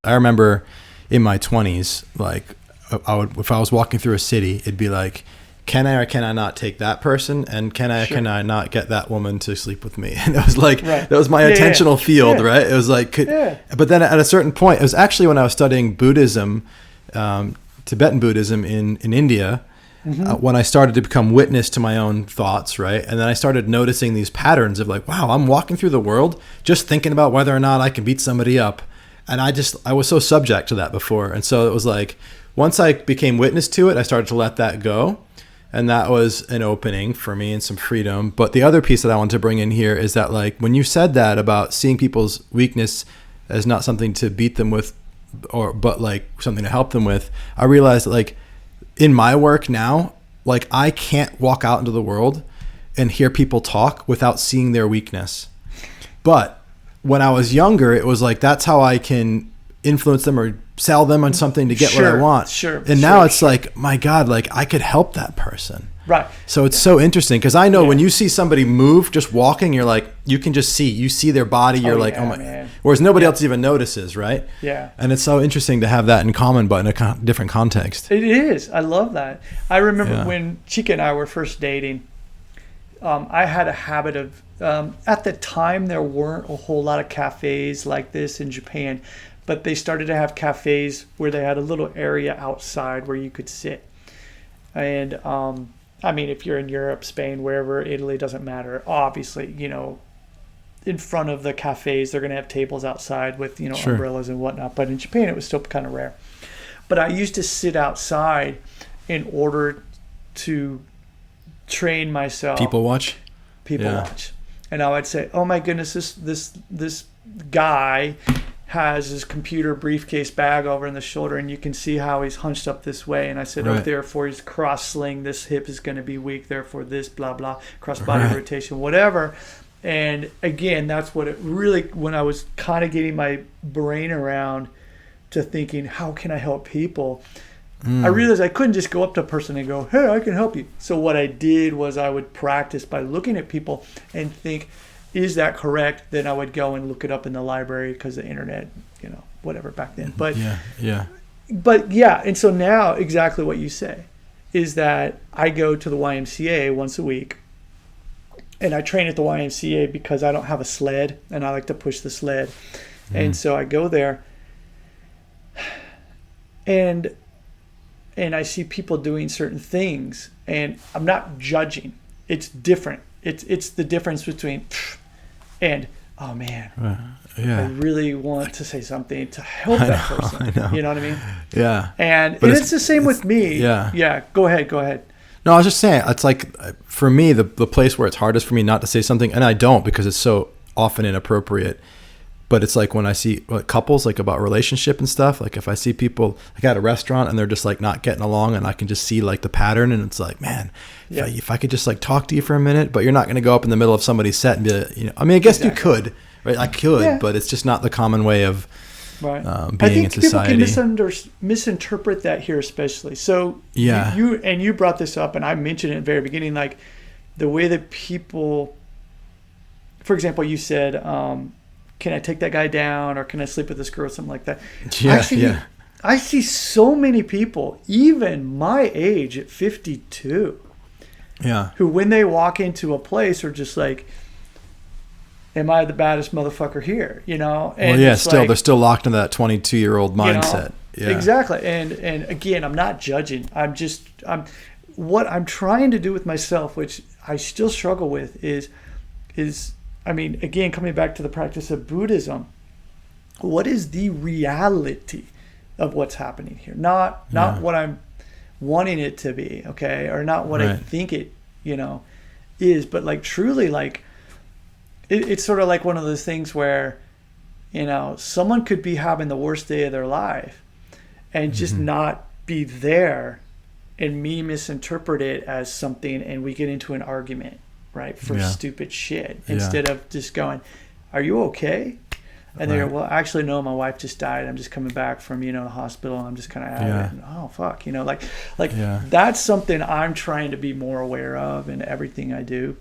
I remember in my 20s, like if I was walking through a city, it'd be like, can I or can I not take that person? And can I or can I not get that woman to sleep with me? And it was like, that was my attentional field, right? It was like, but then at a certain point, it was actually when I was studying Buddhism, Tibetan Buddhism in India, when I started to become witness to my own thoughts, right? And then I started noticing these patterns of like, wow, I'm walking through the world just thinking about whether or not I can beat somebody up. And I was so subject to that before. And so it was like, once I became witness to it, I started to let that go. And that was an opening for me and some freedom. But the other piece that I want to bring in here is that, like, when you said that about seeing people's weakness as not something to beat them with, but like something to help them with, I realized that, like, in my work now, like, I can't walk out into the world and hear people talk without seeing their weakness. But when I was younger, it was like, that's how I can influence them or sell them on something to get what I want. And now it's like, my God, like, I could help that person. Right. So it's so interesting because I know when you see somebody move, just walking, you're like, you can just see their body. You're like, oh my, man. Whereas nobody else even notices. Right. Yeah. And it's so interesting to have that in common, but in a different context. It is. I love that. I remember when Chica and I were first dating, I had a habit of, at the time, there weren't a whole lot of cafes like this in Japan, but they started to have cafes where they had a little area outside where you could sit. And, I mean, if you're in Europe, Spain, wherever, Italy, doesn't matter. Obviously, you know, in front of the cafes, they're going to have tables outside with, you know, umbrellas and whatnot. But in Japan, it was still kind of rare. But I used to sit outside in order to train myself. People watch? People watch. And I would say, oh my goodness, this guy has his computer briefcase bag over in the shoulder, and you can see how he's hunched up this way. And I said, oh, therefore he's cross-sling. This hip is going to be weak. Therefore this, blah, blah, cross-body rotation, whatever. And again, that's what it really, when I was kind of getting my brain around to thinking, how can I help people? I realized I couldn't just go up to a person and go, hey, I can help you. So what I did was I would practice by looking at people and think, is that correct? Then I would go and look it up in the library because the internet, you know, whatever back then. But But yeah, and so now exactly what you say is that I go to the YMCA once a week, and I train at the YMCA because I don't have a sled, and I like to push the sled. And so I go there, and I see people doing certain things, and I'm not judging. It's different. It's the difference between and, oh man, I really want to say something to help that person. You know what I mean? Yeah. And it's the same with me. Yeah. Go ahead. No, I was just saying, it's like, for me, the place where it's hardest for me not to say something, and I don't because it's so often inappropriate, but it's like when I see couples, like about relationship and stuff, like if I see people like at a restaurant and they're just like not getting along, and I can just see like the pattern, and it's like, man, if I could just like talk to you for a minute, but you're not going to go up in the middle of somebody's set and be, you know, I mean, I guess you could, right? I could, but it's just not the common way of being in society. I think people can misinterpret that here, especially. So you brought this up, and I mentioned it at the very beginning, like the way that people, for example, you said, can I take that guy down, or can I sleep with this girl, something like that? I see so many people, even my age at 52, who when they walk into a place are just like, am I the baddest motherfucker here? You know? And they're still locked in that 22-year-old mindset. You know? Exactly. And again, I'm not judging. What I'm trying to do with myself, which I still struggle with, is I mean, again, coming back to the practice of Buddhism, what is the reality of what's happening here? Not what I'm wanting it to be, okay, or not what I think it, you know, is, but like truly, like it's sort of like one of those things where, you know, someone could be having the worst day of their life and just not be there, and me misinterpret it as something, and we get into an argument. Right, for stupid shit, instead of just going, are you okay? And they go, well, actually, no, my wife just died. I'm just coming back from, you know, the hospital, and I'm just kind of out of it. And, oh, fuck, you know, like that's something I'm trying to be more aware of in everything I do.